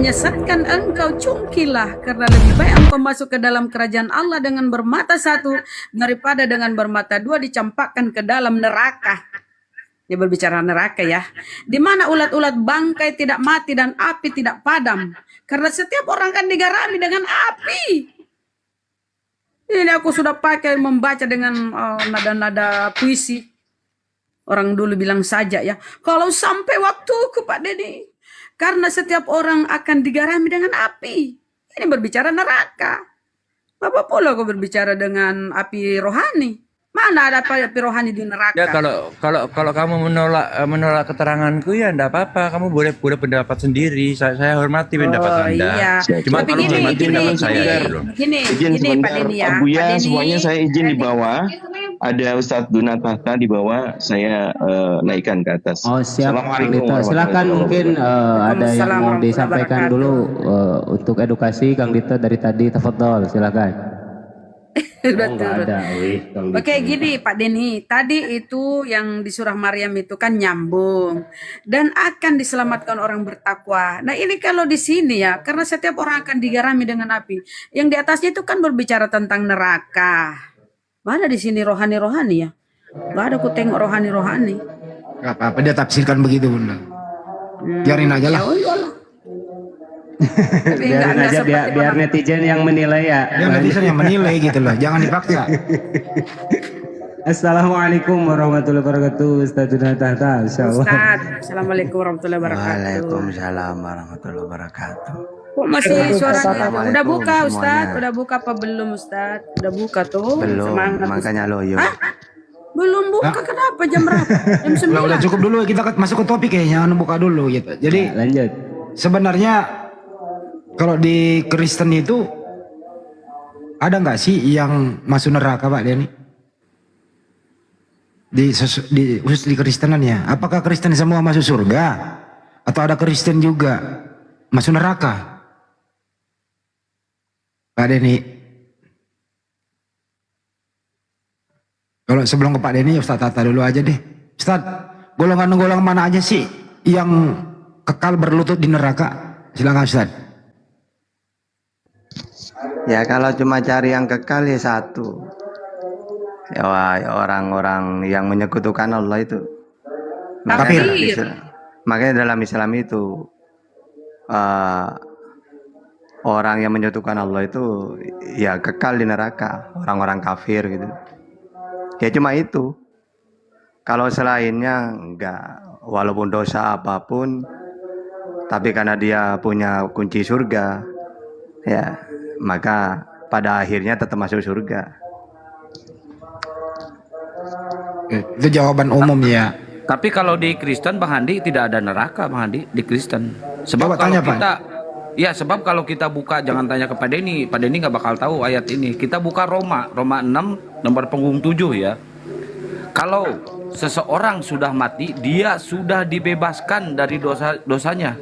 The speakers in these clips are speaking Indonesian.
menyesatkan engkau, cungkilah, karena lebih baik engkau masuk ke dalam kerajaan Allah dengan bermata satu daripada dengan bermata dua dicampakkan ke dalam neraka. Dia berbicara neraka ya, di mana ulat-ulat bangkai tidak mati dan api tidak padam, karena setiap orang akan digarami dengan api. Ini aku sudah pakai membaca dengan nada-nada puisi. Orang dulu bilang saja ya, kalau sampai waktuku Pak Denny, karena setiap orang akan digarami dengan api. Ini berbicara neraka. Bapak pula aku berbicara dengan api rohani. Mana ada api rohani di neraka? Ya kalau kamu menolak keteranganku ya enggak apa-apa, kamu boleh pendapat sendiri. Saya hormati pendapat Anda. Iya. Cuma Tapi kalau hormati pendapat saya dulu. Gini Pak Denny ya. Abuya, Pak Denny, semuanya saya izin di bawah. Ada Ustadz Dunat Tahta di bawah, saya naikkan ke atas. Oh siap, Assalamualaikum Dito. Silakan mungkin ada yang mau disampaikan dulu untuk edukasi Kang Dito dari tadi. Tafadhol, silakan. Betul. Ada, Oke, gini Pak Denny, tadi itu yang di surah Maryam itu kan nyambung dan akan diselamatkan orang bertakwa. Nah ini kalau di sini ya, karena setiap orang akan digarami dengan api. Yang di atasnya itu kan berbicara tentang neraka. Mana di sini rohani-rohani ya? Gak ada aku tengok rohani-rohani. Gak apa-apa dia tafsirkan begitu Bunda. Biarin aja lah. Ya iyalah. Tapi Biarin nggak aja seperti biar netizen yang menilai ya. Dia netizen yang menilai gitu loh, jangan dipaksa. Assalamualaikum warahmatullahi wabarakatuh, Ustaz Dunat Tahta. Insyaallah. Ustaz, assalamualaikum warahmatullahi wabarakatuh. Waalaikumsalam warahmatullahi wabarakatuh. Kok masih suaranya? Udah Assalamualaikum buka Ustaz? semuanya. Udah buka apa belum Ustaz? Udah buka tuh. Belum, Semangat, makanya Ustaz. loyo. Hah? Belum buka, kenapa? Jam berapa? Jam 9. Udah cukup dulu kita masuk ke topik kayaknya, buka dulu gitu. Jadi Lanjut. sebenarnya kalau di Kristen itu ada nggak sih yang masuk neraka Pak Denny? Khusus di Kristenan ya. Apakah Kristen semua masuk surga? Atau ada Kristen juga masuk neraka? Pak Denny. Kalau sebelum ke Pak Denny, Ustaz Tata dulu aja deh. Ustaz, golongan-golongan mana aja sih yang kekal berlutut di neraka? Silakan Ustaz. Ya kalau cuma cari yang kekal ya satu. Ya orang-orang yang menyekutukan Allah itu. Kafir. Makanya dalam Islam itu orang yang menyekutukan Allah itu ya kekal di neraka, orang-orang kafir gitu. Ya cuma itu. Kalau selainnya enggak, walaupun dosa apapun, tapi karena dia punya kunci surga, ya maka pada akhirnya tetap masuk surga. Itu jawaban umum ya. Tapi kalau di Kristen Bang Handi tidak ada neraka Bang Handi di Kristen. Sebab Coba kalau tanya, Pak. kita sebab kalau kita buka, jangan tanya ke Pak Denny nggak bakal tahu ayat ini. Kita buka Roma 6 nomor punggung 7 ya. Kalau seseorang sudah mati, dia sudah dibebaskan dari dosanya.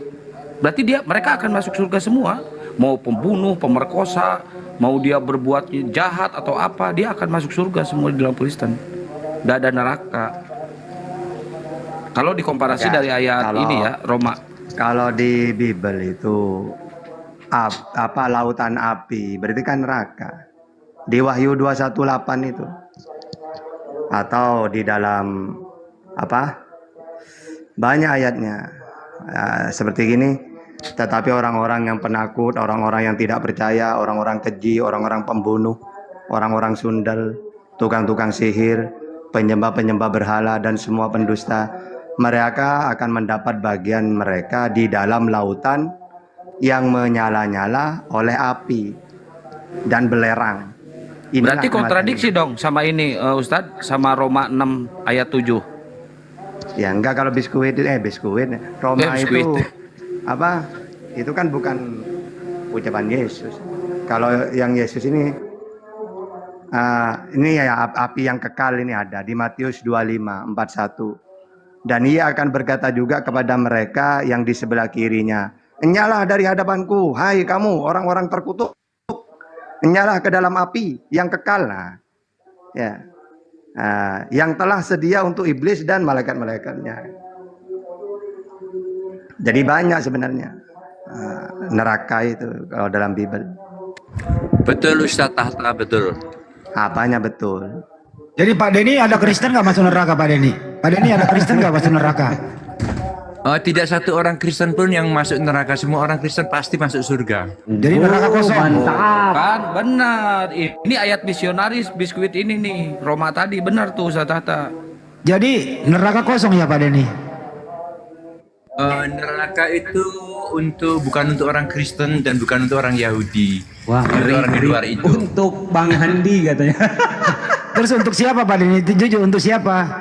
Berarti mereka akan masuk surga semua. Mau pembunuh, pemerkosa, mau dia berbuat jahat atau apa, dia akan masuk surga semua di dalam Kristen. Tidak ada neraka. Kalau dikomparasi Ya, dari ayat ini ya, Roma. Kalau di Bible itu lautan api, berarti kan neraka. Di Wahyu 218 itu. Atau di dalam banyak ayatnya. Seperti gini. Tetapi orang-orang yang penakut, orang-orang yang tidak percaya, orang-orang keji, orang-orang pembunuh, orang-orang sundal, tukang-tukang sihir, penyembah-penyembah berhala dan semua pendusta, mereka akan mendapat bagian mereka di dalam lautan yang menyala-nyala oleh api dan belerang. Inilah Berarti kontradiksi dong sama ini Ustadz, sama Roma 6 ayat 7. Ya enggak, kalau biskuit Roma Biskuit. itu itu kan bukan ucapan Yesus. Kalau yang Yesus ini ya api yang kekal ini ada di Matius 25:41. Dan ia akan berkata juga kepada mereka yang di sebelah kirinya, "Nyala dari hadapanku, hai kamu orang-orang terkutuk. Nyala ke dalam api yang kekal." Yang telah sedia untuk iblis dan malaikat-malaikatnya. Jadi banyak sebenarnya. neraka itu kalau dalam Bible. Betul Ustaz Tahta, betul. Apanya betul? Jadi Pak Denny ada Kristen nggak masuk neraka Pak Denny? Pak Denny ada Kristen nggak masuk neraka? Tidak satu orang Kristen pun yang masuk neraka, semua orang Kristen pasti masuk surga. Jadi neraka kosong. Mantap. Kan benar. Ini ayat misionaris biskuit ini nih. Roma tadi benar tuh Ustaz Tahta. Jadi neraka kosong ya Pak Denny? Neraka itu bukan untuk orang Kristen dan bukan untuk orang Yahudi. Wah, untuk orang di luar itu. Untuk Bang Handi katanya. Terus untuk siapa Pak Denny? Jujur untuk siapa?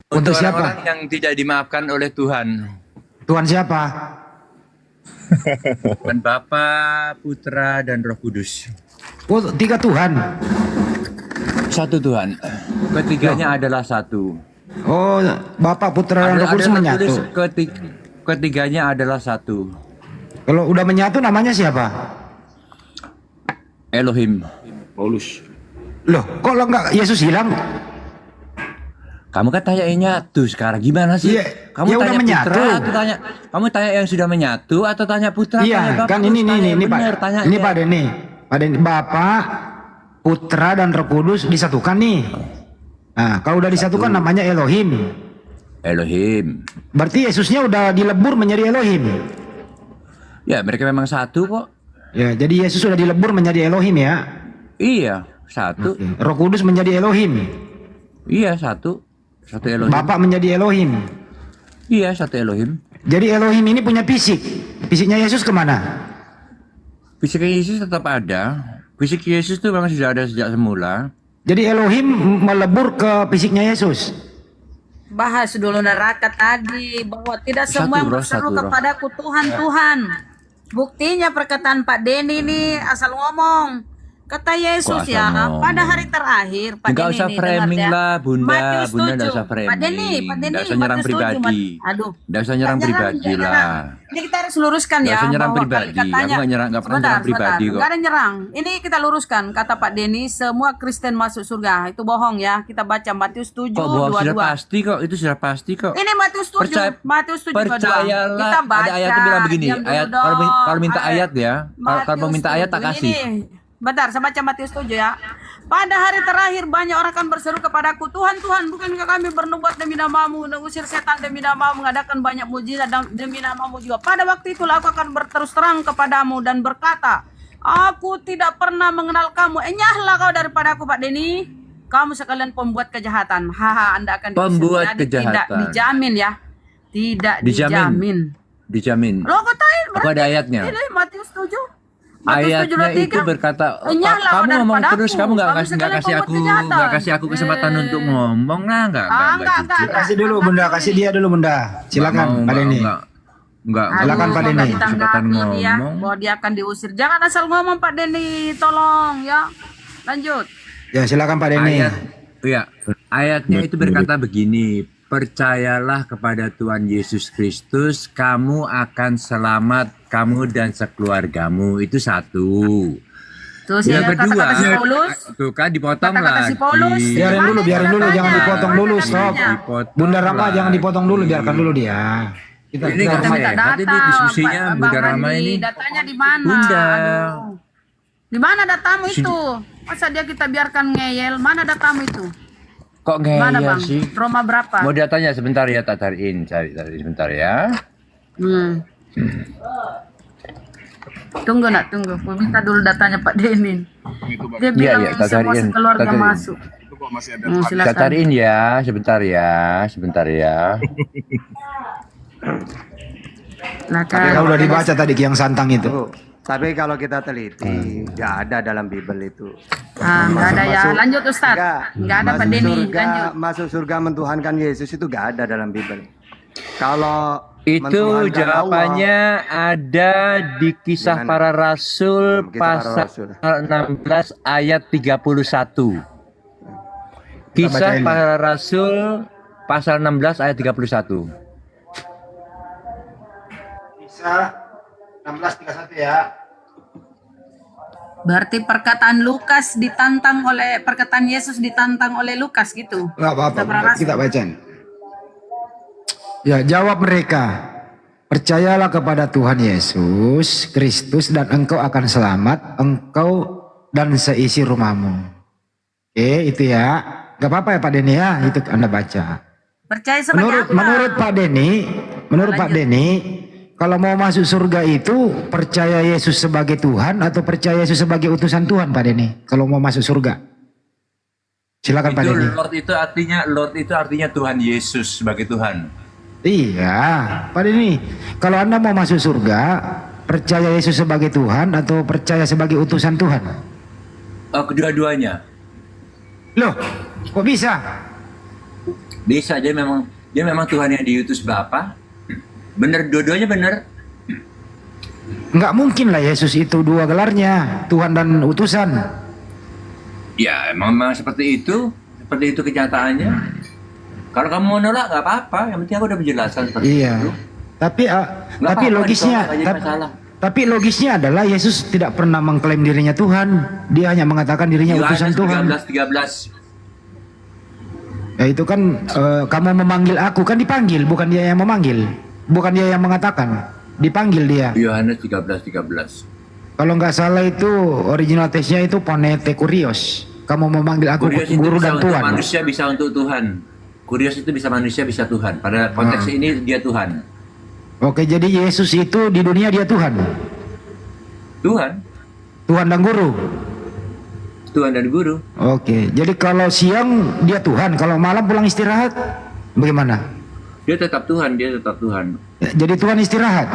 Untuk siapa? Orang-orang yang tidak dimaafkan oleh Tuhan. Tuhan siapa? Dan Bapa, Putra, dan Roh Kudus. Oh, 3 Tuhan. Satu Tuhan. Ketiganya adalah satu. Oh, Bapak, Putra, dan Roh Kudus menyatu. tertulis ketiganya adalah satu. Kalau udah menyatu namanya siapa? Elohim. Paulus. Loh, kok lo nggak Yesus hilang? Kamu kan tanya yang nyatu sekarang, gimana sih? Iya, Kamu ya tanya udah menyatu. putra atau kamu tanya yang sudah menyatu atau tanya putra? Tanya Iya, Bapak, kan terus ini tanya yang Pak. benar, tanya Ini aja. Pak Denny. Pak Denny, Bapak, Putra dan Roh Kudus disatukan nih. Nah, kalau udah disatukan namanya Elohim. Elohim. Berarti Yesusnya udah dilebur menjadi Elohim. Ya, mereka memang satu kok. Ya, jadi Yesus sudah dilebur menjadi Elohim ya. Iya, satu. Roh Kudus menjadi Elohim. Iya, satu. Satu Elohim. Bapak menjadi Elohim. Iya, satu Elohim. Jadi Elohim ini punya fisik. Fisiknya Yesus kemana? Fisik Yesus tetap ada. Fisik Yesus itu memang sudah ada sejak semula. Jadi Elohim melebur ke fisiknya Yesus. Bahas dulu neraka tadi bahwa tidak semua yang Bro, berseru Bro. kepadaku Tuhan. Buktinya perkataan Pak Denny ini asal ngomong. Kata Yesus Kok asal ya, ngomong? pada hari terakhir Pak Enggak Denny usah nih, framing dengar ya. lah, Bunda. Matius Bunda 7. enggak usah framing. Pak Denny, Enggak usah nyerang Matius 7, pribadi. Aduh. Enggak usah nyerang Jangan, pribadi jangan. lah. Ini kita harus luruskan Nggak ya. usah nyerang bahwa pribadi. katanya- Aku nggak pernah nyerang pribadi kok. Nggak ada nyerang. Ini kita luruskan. Kata Pak Denny, semua Kristen masuk surga. Itu bohong ya. Kita baca Matius 7, Kok bohong? Sudah 22. pasti kok. Itu sudah pasti kok. Ini Matius 7. Percaya- Matius 7, 22. Percayalah. Kita baca. Ada ayatnya bilang begini. Diam dulu Ayat dong. kalau minta ayat ya. Kalau Matius minta ayat 7. tak kasih. Ini. Bentar, saya baca Matius 7 ya. Pada hari terakhir banyak orang akan berseru kepadaku, Tuhan, Tuhan, bukankah kami bernubuat demi namamu, mengusir setan demi namamu, mengadakan banyak mujizat demi namamu juga. Pada waktu itulah aku akan berterus terang kepadamu dan berkata, aku tidak pernah mengenal kamu. Enyahlah kau daripada aku, Pak Denny. Kamu sekalian pembuat kejahatan. Haha, Anda akan diusir. Pembuat Jadi kejahatan. Tidak dijamin ya. Tidak Dijamin. dijamin. Dijamin. Lo katain Aku ada ayatnya. Ini Matius 7. Matius 7, Ayatnya 23. itu berkata, Enyahlah kamu kau ngomong daripadaku. terus, kamu nggak Kamu kasih sekalian kasih pembuat aku kejahatan. kesempatan untuk ngomong lah, nggak jujur. Kasih dulu Bunda, kasih dia dulu Bunda. Silakan Pak Denny. Nggak Silakan, Pak Denny. kesempatan Ditanggapi dia ngomong. bahwa dia akan diusir. Jangan asal ngomong Pak Denny, tolong ya. Lanjut. Ya, silakan Pak Denny. Ayatnya itu berkata begini, percayalah kepada Tuhan Yesus Kristus, kamu akan selamat, kamu dan sekeluargamu. Itu satu. Terus Yang ya kedua, kata-kata si Paulus. tuh kan dipotong Kata-kata lagi. si Paulus. Biarin dulu, biarin dulu, jangan dipotong dulu, stop. Dipotong Bunda Rama lagi. jangan dipotong dulu, biarkan dulu dia. Kita Ini Kita kan minta Nanti data. diskusinya Pak Bunda Bang Rama Andi. ini. Datanya di mana? Bunda. Aduh. Di mana datamu itu? Masa dia kita biarkan ngeyel? Mana datamu itu? Kok Mana ngeyel Bang? sih? Roma berapa? Mau datanya sebentar ya, tak cariin, cari sebentar ya. Tunggu nak, tunggu. Aku minta dulu datanya Pak Denny. Dia bilang iya, tak semua cariin, sekeluarga tak cariin. masuk. Saya Silakan. cariin ya, sebentar ya. Silakan. Kalau udah dibaca tadi yang santang itu. Tuh. Tapi kalau kita teliti, nggak ada dalam Bible itu. Nggak ada ya. Lanjut Ustaz. Nggak ada Pak masuk Denny. surga, Lanjut. masuk surga mentuhankan Yesus itu nggak ada dalam Bible. Kalau Itu mentuhankan jawabannya ada di Kisah Gimana? Para Rasul Kisah Para pasal Rasul. 16 ayat 31. Kisah bacain. Para Rasul pasal 16 ayat 31. Bisa 16:31 ya. Berarti perkataan Lukas ditantang oleh perkataan Yesus ditantang oleh Lukas gitu. Enggak apa-apa, Kita Bunda. Kita bacain. Ya, jawab mereka. Percayalah kepada Tuhan Yesus Kristus dan engkau akan selamat, engkau dan seisi rumahmu. Oke, itu ya. Gak apa-apa ya Pak Denny ya, itu Anda baca. Percaya sebagai apa? Menurut Pak Denny, kalau mau masuk surga itu percaya Yesus sebagai Tuhan atau percaya Yesus sebagai utusan Tuhan Pak Denny? Kalau mau masuk surga. Silakan Pak Itu Denny. Lord itu artinya Tuhan Yesus sebagai Tuhan. Iya, Pak Denny. Kalau Anda mau masuk surga, percaya Yesus sebagai Tuhan atau percaya sebagai utusan Tuhan? Kedua-duanya. Loh, kok bisa? Bisa, dia memang Tuhan yang diutus Bapa. Bener, dua-duanya bener. Nggak mungkin lah Yesus itu dua gelarnya, Tuhan dan utusan. Ya, memang seperti itu kenyataannya. Kalau kamu mau nolak nggak apa-apa, yang penting aku udah menjelaskan seperti Iya. itu. Tapi Nggak apa-apa, logisnya, ditolak, nggak jadi masalah. tapi logisnya adalah Yesus tidak pernah mengklaim dirinya Tuhan. Dia hanya mengatakan dirinya utusan Tuhan. 13. Ya itu kan kamu memanggil aku, kan dipanggil, bukan dia yang memanggil, bukan dia yang mengatakan, dipanggil dia. Yohanes 13. Kalau nggak salah itu original teksnya itu ponete kurios. Kamu memanggil aku Kurios itu guru bisa dan untuk tuan. manusia, bisa untuk Tuhan. Kurios itu bisa manusia, bisa Tuhan. Pada konteks ini dia Tuhan. Oke, jadi Yesus itu di dunia dia Tuhan. Tuhan dan guru. Tuhan dan guru. Oke, jadi kalau siang dia Tuhan, kalau malam pulang istirahat, bagaimana? Dia tetap Tuhan. Ya, jadi Tuhan istirahat.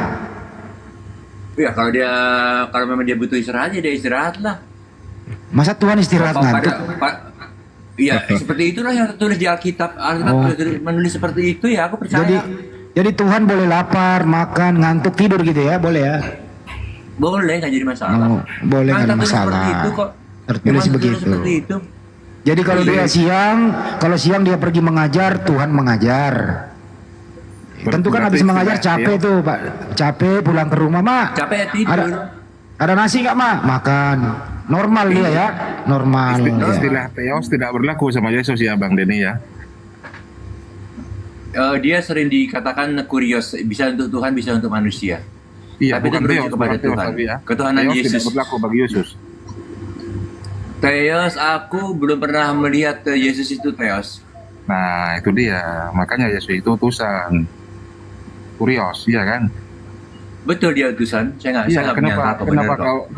Ya kalau memang dia butuh istirahat, ya dia istirahat lah. Masa Tuhan istirahat ngantuk? Iya, seperti itulah yang tertulis di Alkitab. Menulis seperti itu, ya aku percaya. Jadi Tuhan boleh lapar, makan, ngantuk, tidur gitu ya, boleh ya? Boleh, nggak jadi masalah. Oh, boleh, nggak ada tertulis masalah. seperti itu kok. Tertulis Memang begitu. seperti itu. Jadi kalau dia kalau siang dia pergi mengajar, Tuhan mengajar. Tentu kan habis mengajar capek tuh Pak, capek pulang ke rumah Mak. Capek tidur. Ada nasi nggak Mak? Makan. Normal dia ya, normal. Ya. Istilah teos tidak berlaku sama Yesus ya Bang Denny ya. Dia sering dikatakan kurios, bisa untuk Tuhan, bisa untuk manusia. Iya, Tapi itu bukan merujuk teos, kepada bukan teos, Tuhan. tapi ya. Ketuhanan Teos Yesus. tidak berlaku bagi Yesus. Theos, aku belum pernah melihat Yesus itu Theos. Nah, itu dia. Makanya Yesus itu utusan. Kurios, iya kan? Betul dia utusan. Saya nggak menyangka benar kok.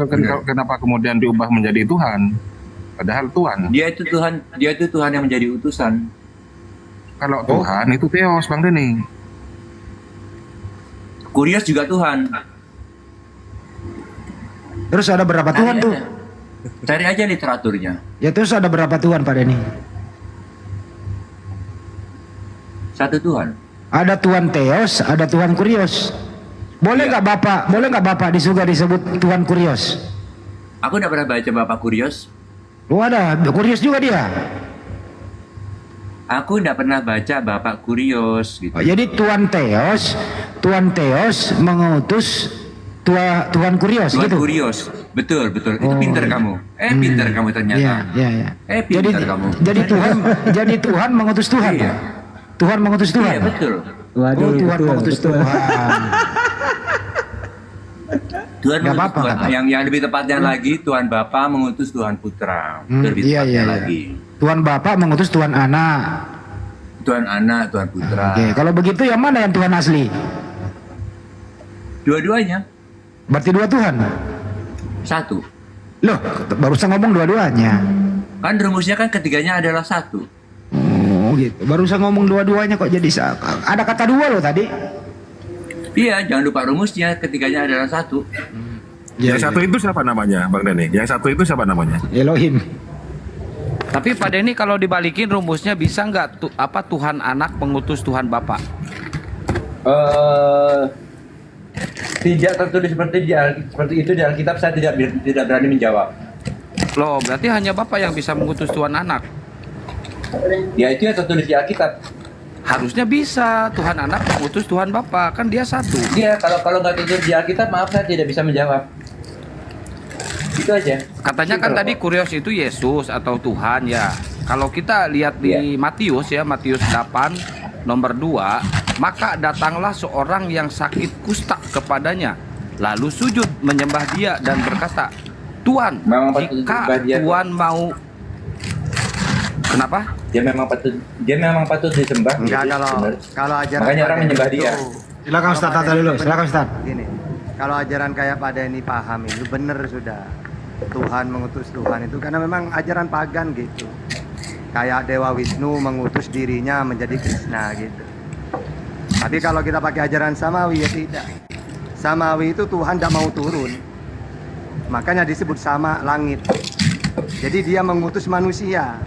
Kenapa kemudian diubah menjadi Tuhan? Padahal Tuhan. Dia itu Tuhan yang menjadi utusan. Kalau Tuhan itu teos Bang Denny. Kurios juga Tuhan. Terus ada berapa Tuhan tuh? Cari aja literaturnya. Ya terus ada berapa Tuhan Pak Denny? Satu Tuhan. Ada Tuhan Theos, ada Tuhan Kurios. Boleh nggak Bapak di surga disebut Tuhan Kurios? Aku udah pernah baca Bapak Kurios. Oh ada, Kurios juga dia. Aku nggak pernah baca Bapak Kurios gitu. Oh, jadi Tuhan Theos mengutus Tuhan Kurios Tuhan gitu. Kurios. Betul. Itu Oh, pinter iya. kamu. Pinter kamu ternyata. Iya. Pinter kamu. Jadi Tuhan mengutus Tuhan. Iya. Tuhan mengutus Tuhan. Iya, betul. Waduh, Oh, Tuhan mengutus Tuhan. Tuhan Nggak mengutus apa-apa, Tuhan. nggak Yang lebih tepatnya lagi Tuhan Bapa mengutus Tuhan Putra. Itu lebih Iya. tepatnya lagi. Tuhan Bapa mengutus Tuhan Anak. Tuhan Anak, Tuhan Putra. Oke, kalau begitu yang mana yang Tuhan asli? Dua-duanya Berarti dua Tuhan. satu. Loh, barusan ngomong dua-duanya. Kan rumusnya kan ketiganya adalah satu. Oh gitu. Barusan ngomong dua-duanya kok jadi ada kata dua loh tadi. Iya, jangan lupa rumusnya ketiganya adalah satu. Yang satu itu siapa namanya Bang Denny? Yang satu itu siapa namanya? Elohim. Tapi Pak Denny kalau dibalikin rumusnya bisa nggak Tuhan Anak mengutus Tuhan Bapa? Tidak tertulis seperti itu di Alkitab. Saya tidak berani menjawab. Loh, berarti hanya Bapa yang bisa mengutus Tuhan Anak. Ya itu yang tertulis di Alkitab. Harusnya bisa Tuhan Anak mengutus Tuhan Bapa, kan dia satu. Iya, kalau nggak tertulis di Alkitab, maaf saya tidak bisa menjawab. Itu aja. Katanya kan tadi Kurios itu Yesus atau Tuhan ya. Kalau kita lihat di Matius ya, Matius 8 nomor 2 Maka datanglah seorang yang sakit kusta kepadanya, lalu sujud menyembah dia dan berkata, Tuan, Memang patut jika disembah dia, Tuan mau... Kenapa? dia memang patut disembah. Enggak, Yesus, kalau benar. kalau ajaran Makanya orang Pak menyembah Denny dia. itu, Silakan Ustaz Tata dulu. Silakan Ustaz. gini, kalau ajaran kayak Pak Denny paham itu benar sudah. Tuhan mengutus Tuhan itu karena memang ajaran pagan gitu. Kayak Dewa Wisnu mengutus dirinya menjadi Krishna gitu. Tapi kalau kita pakai ajaran Samawi ya tidak. Samawi itu Tuhan tidak mau turun. Makanya disebut sama langit. Jadi dia mengutus manusia.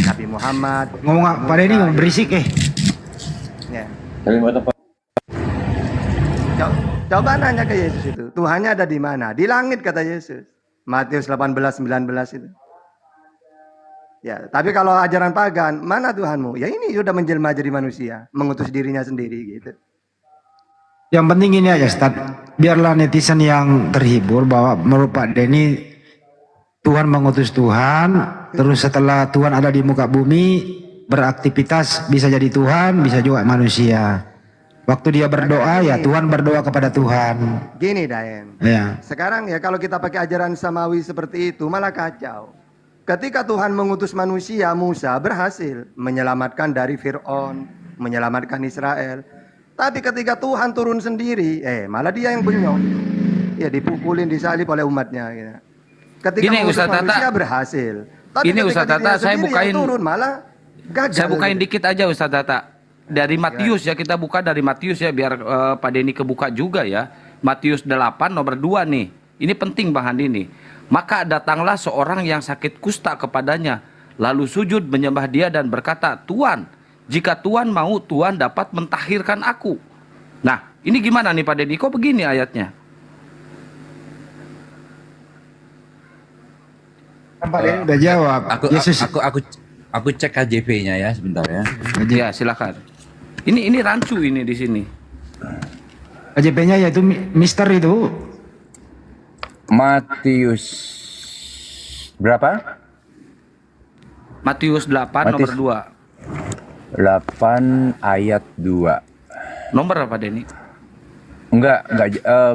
Nabi Muhammad. Ngomong Pak Denny ngomong berisik Ya. Kalimat apa? Coba nanya ke Yesus itu. Tuhannya ada di mana? Di langit kata Yesus. Matius 18:19 itu. Ya, tapi kalau ajaran pagan, mana Tuhanmu? Ya ini sudah menjelma jadi manusia, mengutus dirinya sendiri gitu. Yang penting ini aja Ustaz, biarlah netizen yang terhibur bahwa menurut Pak Denny Tuhan mengutus Tuhan, terus setelah Tuhan ada di muka bumi beraktivitas bisa jadi Tuhan, bisa juga manusia. Waktu dia berdoa ya Tuhan berdoa kepada Tuhan. Gini Daen, Ya. sekarang ya kalau kita pakai ajaran Samawi seperti itu malah kacau. Ketika Tuhan mengutus manusia, Musa berhasil menyelamatkan dari Fir'aun, menyelamatkan Israel. Tapi ketika Tuhan turun sendiri, malah dia yang bengong. Ya dipukulin, disalib oleh umatnya. Gitu. Ketika Gini, mengutus Ustaz Tata. manusia berhasil. Tapi Gini, ketika Ustaz Tata, dirinya saya sendiri yang bukain- turun malah gagal. Saya bukain gitu. dikit aja Ustaz Tata. Dari Matius ya, kita buka dari Matius ya, biar Pak Denny kebuka juga ya. Matius 8 nomor 2 nih. Ini penting Bang Handi nih. Maka datanglah seorang yang sakit kusta kepadanya, lalu sujud menyembah dia dan berkata, Tuan, jika Tuan mau, Tuan dapat mentahirkan aku. Nah, ini gimana nih Pak Denny? Kok begini ayatnya? Pak Denny udah jawab. Yesus. Aku cek KJV-nya ya sebentar ya. Ya, silakan. Ini rancu ini di sini. KJP-nya yaitu Mister itu. Matius berapa? Matius 8 nomor 2. 8 ayat 2. Nomor apa Denny? Enggak,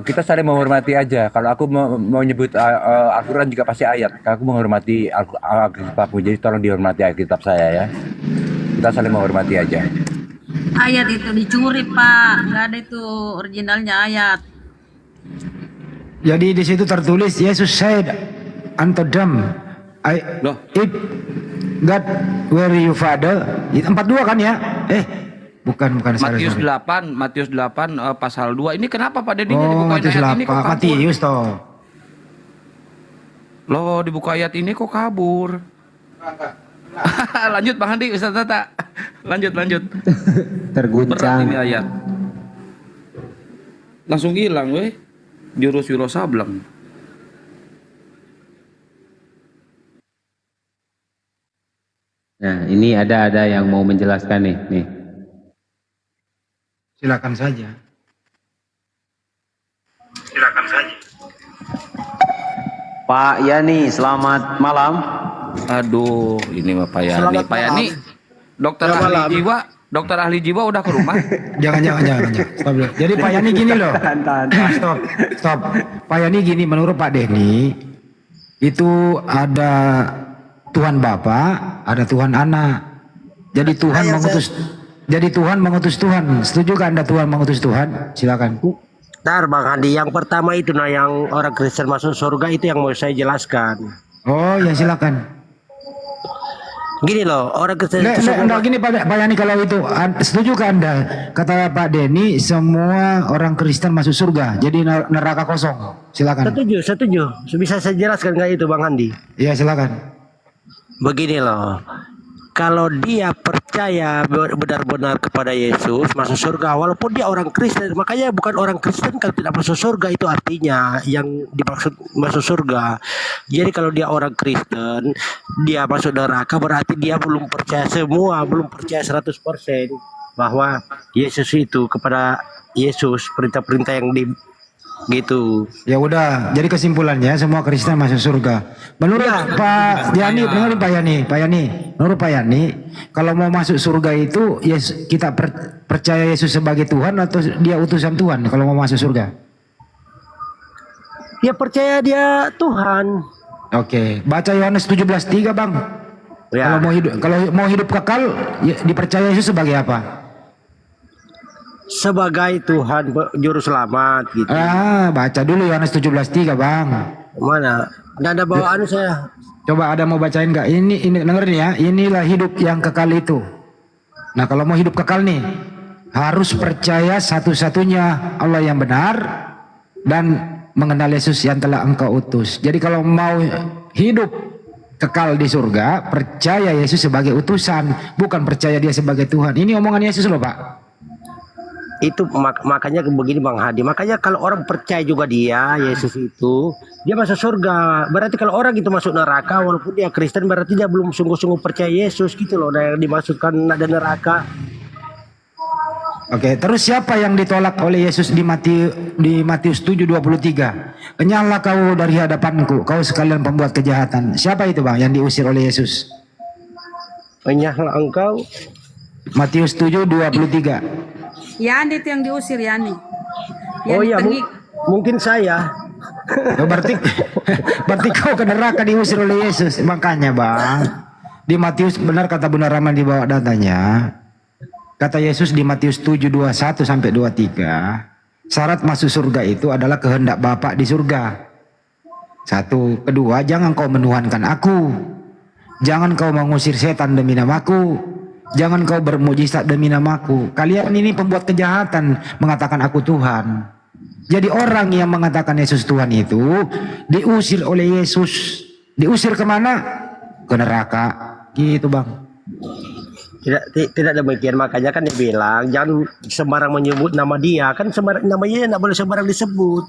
kita saling menghormati aja. Kalau aku mau nyebut Al-Quran juga pasti ayat. Aku menghormati Alkitabku, jadi tolong dihormati Alkitab saya ya. Kita saling menghormati aja. Ayat itu dicuri Pak, nggak ada itu originalnya ayat. Jadi di situ tertulis Yesus said unto them, Loh. if God were you father, 42 kan ya? Bukan sorry. Matius 8 pasal 2. Ini kenapa Pak Denny Oh, dibukain Matius ayat ini kok 8, kabur? Matius toh. Loh, dibuka ayat ini kok kabur? Lanjut Bang Handi, Ustaz Tata. Lanjut. Berat Terguncang. ini ayat. Langsung hilang weh. Jurus Wiro Sableng. Nah, ini ada yang mau menjelaskan nih. Silakan saja. Pak Yani, selamat malam. Aduh, ini mah Pak Yani. Pak Yani, dokter ahli jiwa udah ke rumah. Jangan. Stop dulu. Jadi Pak Yani gini loh. Stop. Pak Yani gini, menurut Pak Denny itu ada Tuhan Bapa, ada Tuhan Anak. Jadi Tuhan mengutus Tuhan. Setuju kan Anda Tuhan mengutus Tuhan? Silakan. Ntar Bang Handi, yang pertama itu yang orang Kristen masuk surga itu yang mau saya jelaskan. Oh ya silakan. Gini loh, orang Kristen itu Enggak gini Pak Yani, kalau itu setuju kan Anda kata Pak Denny semua orang Kristen masuk surga, jadi neraka kosong. Silakan. setuju. Bisa saya jelaskan nggak itu Bang Handi? Iya silakan. Begini loh, kalau dia percaya benar-benar kepada Yesus masuk surga, walaupun dia orang Kristen, makanya bukan orang Kristen kalau tidak masuk surga, itu artinya yang dimaksud masuk surga. Jadi kalau dia orang Kristen, dia masuk neraka, berarti dia belum percaya 100% bahwa Yesus itu, kepada Yesus perintah-perintah yang Gitu. Ya udah, jadi kesimpulannya semua Kristen masuk surga. Menurut Pak Yani, menurut Pak Yani, kalau mau masuk surga itu kita percaya Yesus sebagai Tuhan atau dia utusan Tuhan kalau mau masuk surga? Dia percaya dia Tuhan. Oke, baca Yohanes 17:3 Bang. Ya. Kalau mau hidup kekal, dipercaya Yesus sebagai apa? Sebagai Tuhan juru selamat gitu. Baca dulu Yohanes 17:3 Bang. Mana? Nggak ada bawaan saya. Coba ada mau bacain nggak? Ini dengerin ya. Inilah hidup yang kekal itu. Nah kalau mau hidup kekal nih, harus percaya satu-satunya Allah yang benar dan mengenal Yesus yang telah engkau utus. Jadi kalau mau hidup kekal di surga, percaya Yesus sebagai utusan, bukan percaya dia sebagai Tuhan. Ini omongan Yesus loh Pak. Itu makanya begini Bang Hadi. Makanya kalau orang percaya juga dia Yesus itu, dia masuk surga. Berarti kalau orang itu masuk neraka walaupun dia Kristen, berarti dia belum sungguh-sungguh percaya Yesus gitu loh. Yang dimaksudkan ada neraka. Oke, terus siapa yang ditolak oleh Yesus di Matius 7:23? Kenyanglah kau dari hadapanku, kau sekalian pembuat kejahatan. Siapa itu Bang yang diusir oleh Yesus? Kenyanglah engkau. Matius 7:23. Yani itu yang diusir, Yani. Oh iya, tengik. mungkin saya. Oh, berarti kau ke neraka diusir oleh Yesus. Makanya Bang, di Matius benar kata Bunda Rahman di bawah datanya. Kata Yesus di Matius 7:21 sampai 23, syarat masuk surga itu adalah kehendak Bapa di surga. Satu, kedua, jangan kau menuhankan aku. Jangan kau mengusir setan demi namaku. Jangan kau bermujizat demi namaku. Kalian ini pembuat kejahatan mengatakan aku Tuhan. Jadi orang yang mengatakan Yesus Tuhan itu diusir oleh Yesus. Diusir kemana? Ke neraka. Gitu Bang. Tidak demikian, makanya kan dia bilang jangan sembarang menyebut nama dia, kan sembarang namanya tidak boleh sembarang disebut.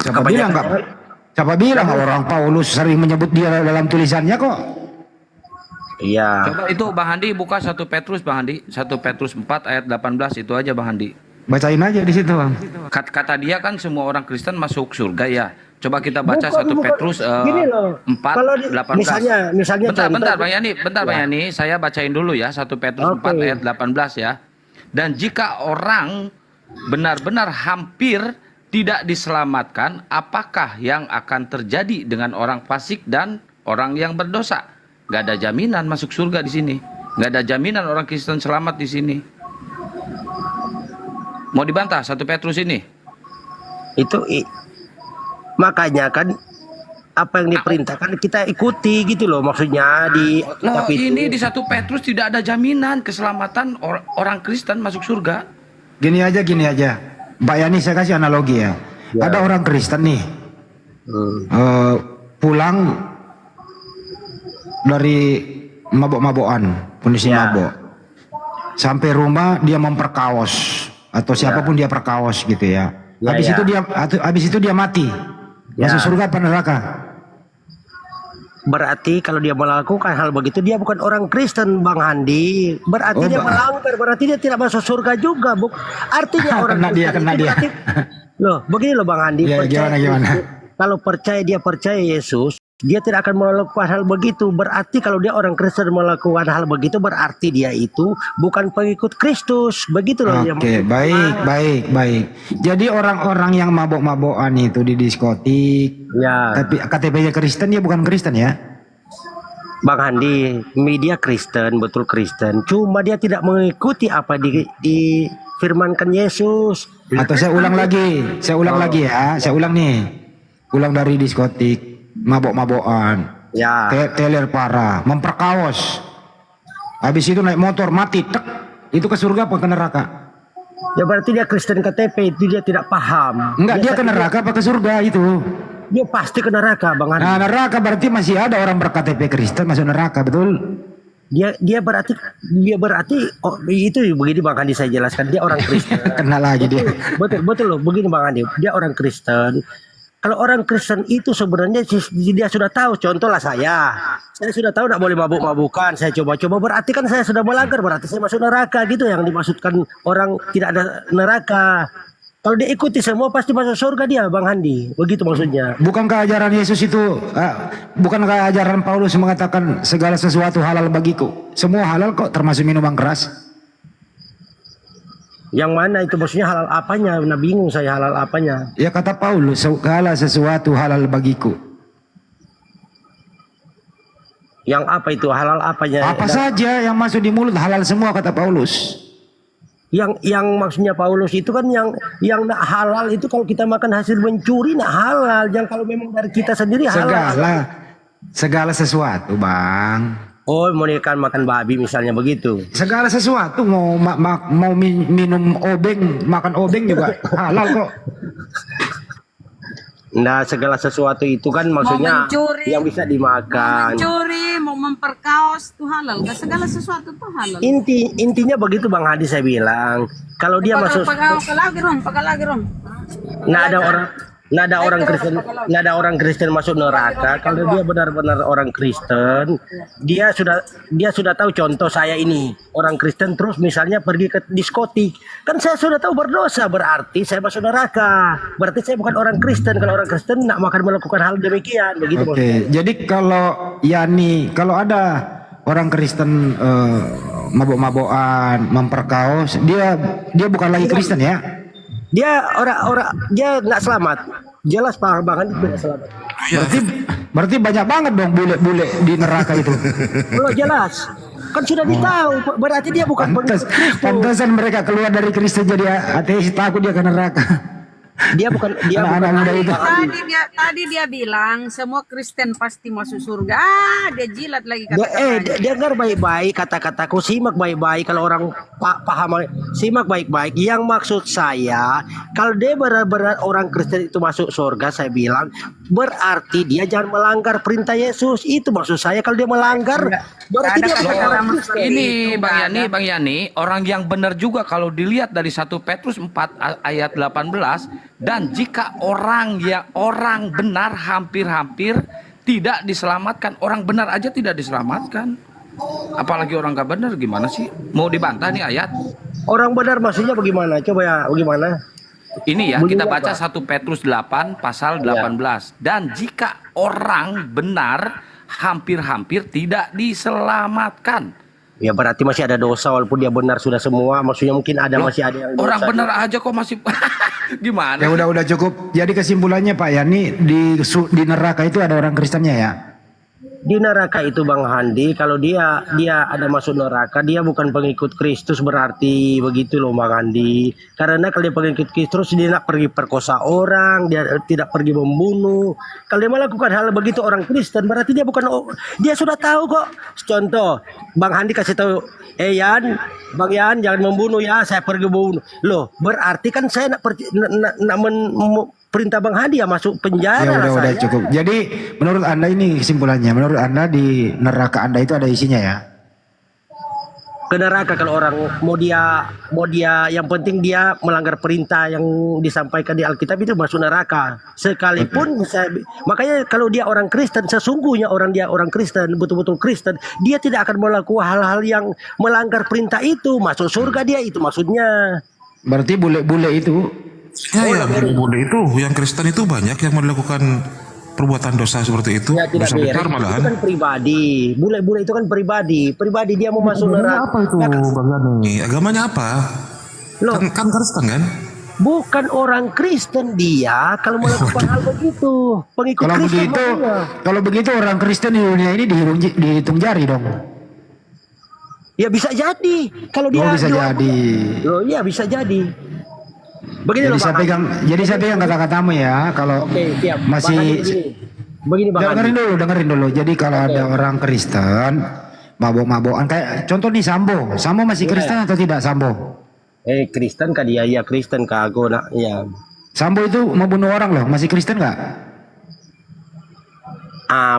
Siapa bilang orang Paulus sering menyebut dia dalam tulisannya kok? Iya. Coba itu Bang Handi buka 1 Petrus Bang Handi, 1 Petrus 4 ayat 18 itu aja Bang Handi. Bacain aja di situ Bang. Kata dia kan semua orang Kristen masuk surga ya. Coba kita baca 1 Petrus 4 18. Misalnya Bentar Bang Yani, saya bacain dulu ya 1 Petrus 4 ayat 18 ya. Dan jika orang benar-benar hampir tidak diselamatkan, apakah yang akan terjadi dengan orang fasik dan orang yang berdosa? Gak ada jaminan masuk surga di sini. Gak ada jaminan orang Kristen selamat di sini. Mau dibantah 1 Petrus ini? Makanya kan apa yang diperintahkan kita ikuti gitu loh, maksudnya ini di 1 Petrus tidak ada jaminan keselamatan orang Kristen masuk surga. Gini aja Pak Yani, saya kasih analogi ya. Ada orang Kristen nih pulang dari mabok-mabokan, kondisi mabok, sampai rumah dia memperkaos atau siapapun dia perkaos gitu ya. Habis itu dia mati. Masuk surga apa neraka? Berarti kalau dia melakukan hal begitu dia bukan orang Kristen Bang Handi. Berarti dia melanggar, berarti dia tidak masuk surga juga. Artinya orang kena dia. Loh, begini loh Bang Handi. Gimana? Kalau dia percaya Yesus, dia tidak akan melakukan hal begitu. Berarti kalau dia orang Kristen melakukan hal begitu, berarti dia itu bukan pengikut Kristus. Begitu loh. Oke, baik. Jadi orang-orang yang mabok-mabokan itu di diskotik, tapi KTP-nya Kristen, dia bukan Kristen ya? Bang Handi, media Kristen, betul Kristen. Cuma dia tidak mengikuti apa difirmankan Yesus. Atau saya ulang lagi ya. Saya ulang nih. Pulang dari diskotik, mabok-mabokan, teler parah, memperkaos, habis itu naik motor mati, itu ke surga apa ke neraka? Ya berarti dia Kristen KTP, itu dia tidak paham. Enggak, dia ke neraka apa ke surga itu? Dia pasti ke neraka Bang Handi. Nah neraka berarti masih ada orang berKTP Kristen masuk neraka, betul? Dia berarti itu begini Bang Handi, saya jelaskan, dia orang Kristen. Kenal lagi dia. Betul loh, begini Bang Handi, dia orang Kristen. Kalau orang Kristen itu sebenarnya dia sudah tahu, contohlah saya sudah tahu tidak boleh mabuk-mabukan, saya coba-coba, berarti kan saya sudah melanggar, berarti saya masuk neraka gitu yang dimaksudkan orang tidak ada neraka. Kalau dia ikuti semua pasti masuk surga dia, Bang Handi. Begitu maksudnya. Bukankah ajaran Yesus itu, bukankah ajaran Paulus mengatakan segala sesuatu halal bagiku? Semua halal kok, termasuk minuman keras. Yang mana itu maksudnya halal apanya? Nah, bingung saya halal apanya. Ya kata Paulus, segala sesuatu halal bagiku. Yang apa itu halal apanya? Apa saja yang masuk di mulut halal semua kata Paulus. Yang maksudnya Paulus itu kan yang nak halal itu kalau kita makan hasil mencuri nak halal. Yang kalau memang dari kita sendiri halal. Segala sesuatu, Bang. Oh, mau makan babi misalnya begitu. Segala sesuatu mau minum obeng, makan obeng juga halal kok. Nah, segala sesuatu itu kan maksudnya mencuri, yang bisa dimakan. Mencuri, mau memperkaos itu halal. Gak segala sesuatu itu halal. Intinya begitu Bang Hadi saya bilang. Kalau dia masuk pakai lagi rom. Nggak ada orang Kristen masuk neraka. Kalau dia benar-benar orang Kristen, dia sudah tahu. Contoh saya ini orang Kristen terus misalnya pergi ke diskotik, kan saya sudah tahu berdosa, berarti saya masuk neraka. Berarti saya bukan orang Kristen. Kalau orang Kristen nggak makan melakukan hal demikian, begitu. Oke, jadi kalau kalau ada orang Kristen mabok-mabokan, memperkaos, dia bukan lagi Kristen ya? Dia dia nggak selamat. Jelas Pak Bang Handi tidak selamat. Berarti banyak banget dong bule-bule di neraka itu. Belum jelas. Kan sudah ditahu. Berarti dia bukan pengikut Kristus. Pantesan mereka keluar dari Kristen jadi ateis, takut dia ke neraka. Dia bukan Tadi dia bilang semua Kristen pasti masuk surga. Dia jilat lagi dengar baik-baik kata-kataku, simak baik-baik. Kalau orang paham, simak baik-baik. Yang maksud saya, kalau dia benar-benar orang Kristen itu masuk surga, saya bilang berarti dia jangan melanggar perintah Yesus. Itu maksud saya. Kalau dia melanggar, berarti dia bukan orang Kristen. Ini Bang Yani, orang yang benar juga kalau dilihat dari 1 Petrus 4 ayat 18. Dan jika orang benar hampir-hampir tidak diselamatkan, orang benar aja tidak diselamatkan, apalagi orang gak benar, gimana sih? Mau dibantah nih ayat? Orang benar maksudnya bagaimana? Coba ya, bagaimana? Ini ya, kita baca 1 Petrus 8 pasal 18. Dan jika orang benar hampir-hampir tidak diselamatkan. Ya berarti masih ada dosa walaupun dia benar sudah semua. Maksudnya mungkin masih ada yang dosa. Orang benar aja kok masih gimana? Ya udah cukup. Jadi kesimpulannya Pak Yani, di neraka itu ada orang Kristennya ya? Di neraka itu Bang Handi, kalau dia ada masuk neraka, dia bukan pengikut Kristus, berarti begitu loh Bang Handi. Karena kalau dia pengikut Kristus, dia tidak pergi perkosa orang, dia tidak pergi membunuh. Kalau dia melakukan hal begitu orang Kristen, berarti dia bukan, dia sudah tahu kok. Contoh, Bang Handi kasih tahu, Bang Yan jangan membunuh ya, saya pergi membunuh. Loh, berarti kan saya perintah Bang Hadi ya masuk penjara. Ya udah cukup. Jadi menurut Anda ini kesimpulannya, menurut Anda di neraka Anda itu ada isinya ya? Ke neraka kalau orang mau dia yang penting dia melanggar perintah yang disampaikan di Alkitab itu masuk neraka. Sekalipun makanya kalau dia orang Kristen, sesungguhnya dia orang Kristen, betul-betul Kristen, dia tidak akan melakukan hal-hal yang melanggar perintah itu, masuk surga dia, itu maksudnya. Berarti bule-bule itu Ya, bule itu yang Kristen itu banyak yang melakukan perbuatan dosa seperti itu, ya, dosa besar malahan. Itu kan pribadi, bule-bule itu kan pribadi dia mau masuk neraka. Apa itu Bang Yani? Agamanya apa? Loh, kan Kristen kan? Bukan orang Kristen dia kalau melakukan hal begitu. Pengikut Kristen. Kalau begitu orang Kristen di dunia ini dihitung jari dong. Ya bisa jadi. Kalau dia bisa jadi. Loh, iya bisa jadi. Begini jadi saya pegang kata-katamu ya. Kalau masih begini Bang. Dengerin dulu. Jadi kalau ada orang Kristen mabok-mabokan kayak contoh nih Sambo masih Kristen atau tidak Sambo? Kristen kah dia? Ya Kristen kah aku nak ya. Sambo itu membunuh orang loh, masih Kristen nggak?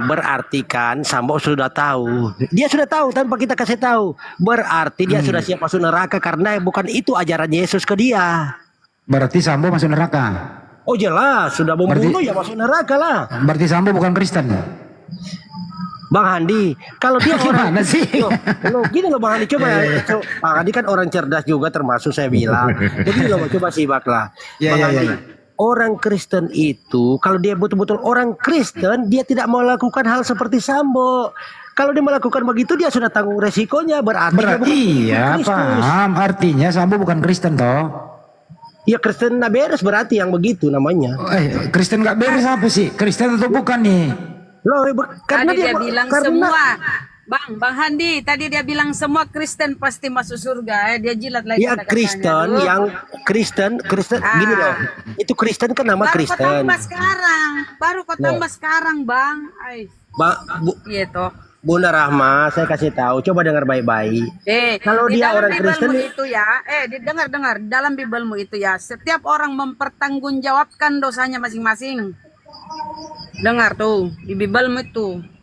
Berarti kan Sambo sudah tahu. Dia sudah tahu tanpa kita kasih tahu. Berarti dia sudah siap masuk neraka karena bukan itu ajaran Yesus ke dia. Berarti Sambo masuk neraka. Oh jelas, sudah membunuh ya masuk neraka lah. Berarti Sambo bukan Kristen. Bang Handi, kalau dia orang Gimana sih? Loh, gini loh Bang Handi, coba Bang Handi kan orang cerdas juga termasuk saya bilang. Jadi loh, coba simak lah. Ya, Bang ya, Handi, ya. orang Kristen itu kalau dia betul-betul orang Kristen, dia tidak melakukan hal seperti Sambo. Kalau dia melakukan begitu, dia sudah tanggung resikonya. Berarti dia bukan Iya, Kristus. paham. Artinya Sambo bukan Kristen toh. Ya Kristen nggak beres berarti yang begitu namanya. Kristen nggak beres apa sih? Kristen atau bukan nih? Loh, karena Tadi dia bilang karena semua. Bang Handi, tadi dia bilang semua Kristen pasti masuk surga. Dia jilat lagi ya kata-katanya. Kristen Duh. yang Kristen gini loh. Itu Kristen kan nama Baru kau Kristen. tambah sekarang. Baru kau tambah sekarang, Bang. Ay, iya toh. Bunda Rahma, saya kasih tahu, coba dengar baik-baik. Kalau Di dia dalam orang Kristen, Bibelmu itu ya, dengar dalam Bibelmu itu ya, setiap orang mempertanggungjawabkan dosanya masing-masing. Dengar tuh di Bibelmu